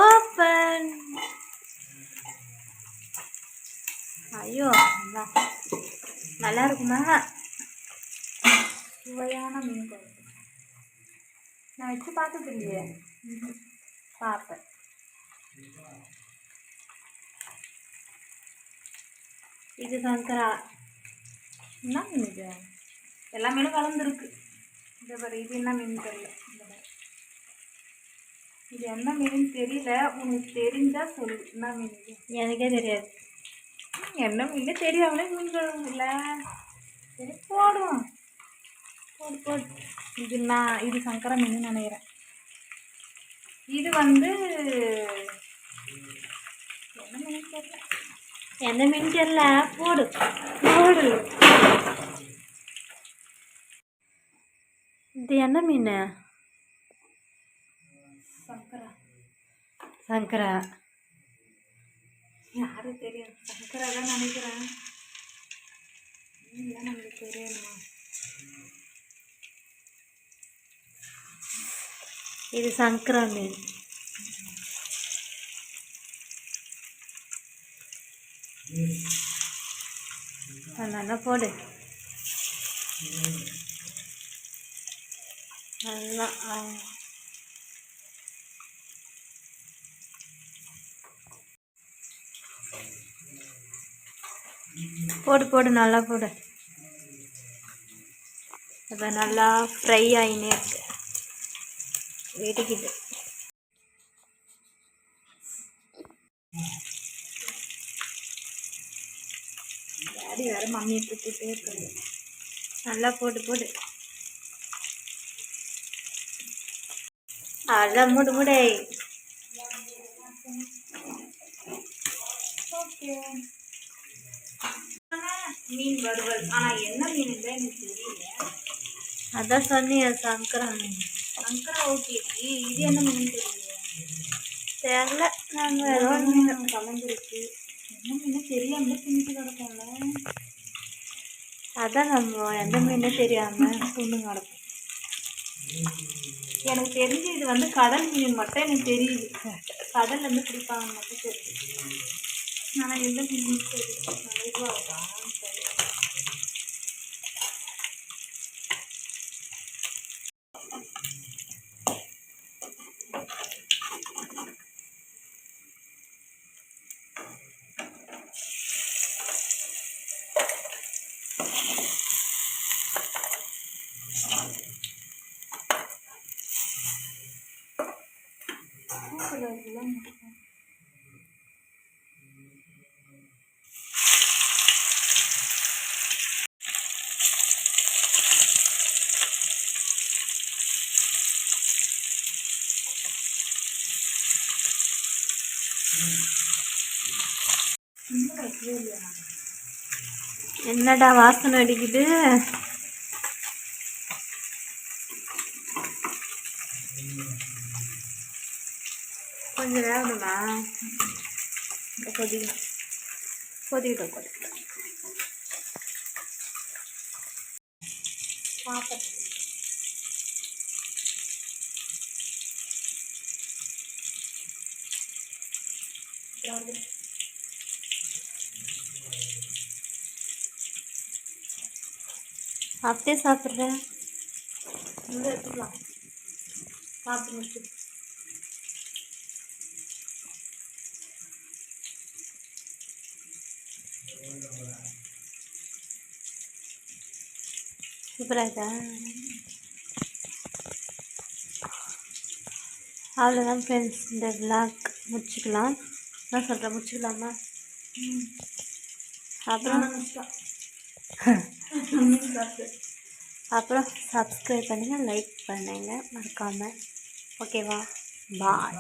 Open. ஐயோ நல்லா இருக்குமா? சுவையான மீன் குழம்பு. நான் வச்சு பார்த்தது இல்லையே. பார்ப்பேன். இது சங்கரா. என்ன மீன் இது? எல்லா மீனும் கலந்துருக்கு. இந்த பாரு, இது என்ன மீன் தெரியல. இது என்ன மீன் தெரியல. உனக்கு தெரிஞ்சா சொல்லு. என்ன மீன் இது? எனக்கே தெரியாது. என்ன மீன் தெரியாமலே மீன் குழம்பு இல்லை. சரி போடும். போடு போடு. இது சங்கரா மீன் நினைக்கிறேன். இது என்ன மீன் தெரியல. எந்த மீன் தெரியல. போடு போடு. இது என்ன மீன்? சங்கரா. சங்கரா யாரு தெரியும்? சங்கரா தான் நினைக்கிறேன். நமக்கு தெரியணுமா? இது சங்கரா மீன். நல்லா போடு. நல்லா போடு போடு. நல்லா போடு. இப்போ நல்லா ஃப்ரை ஆகினே இருக்கு. வெடிக்குது. டாடி வேற மம்மியை தூக்கிட்டே இருக்காது. நல்லா போடு போடு. அதான் மூடு மூடே. ஓகே. மீன் வறுவல். ஆனால் என்ன மீன் இல்லை எனக்கு தெரியல. அதான் சொன்னிய சங்கரா மீன். சங்கரா ஓகே. இது என்ன மீன் தெரியல. தெரியல. நாங்கள் ஏதோ மீன் கலந்துருக்கு. என்ன மீன் தெரியாமல் திணிச்சு கிடப்போம்ல. அதான் நம்ம எந்த மீனே தெரியாமல் துண்ணு கிடப்போம். எனக்கு தெரிஞ்சு இது கடல் மீன் மட்டும் எனக்கு தெரியுது. கடல்லேருந்து பிடிப்பாங்க மட்டும் தெரியுது. ஆனால் எந்த மீன் தெரியுது. இதுவாக என்னடா வாசனை அடிக்குது. கொஞ்சம் வேகணுமா? கொதிக்கணும் கொதிக்கிட்டோம் கொதிக்கிட்டோம். பார்ப்பேன். அப்படியே சாப்பிட்றேன். எடுத்துக்கலாம். சாப்பிட்டு முடிச்சு சூப்பராக இருக்கா? அவ்வளோதான் ஃப்ரெண்ட்ஸ். இந்த விளாக் முடிச்சுக்கலாம். என்ன சொல்கிறேன்? முடிச்சுக்கலாமா? அப்புறம் சப்ஸ்கிரைப் பண்ணுங்கள், லைக் பண்ணுங்கள் மறக்காமல். ஓகேவா? பாய்.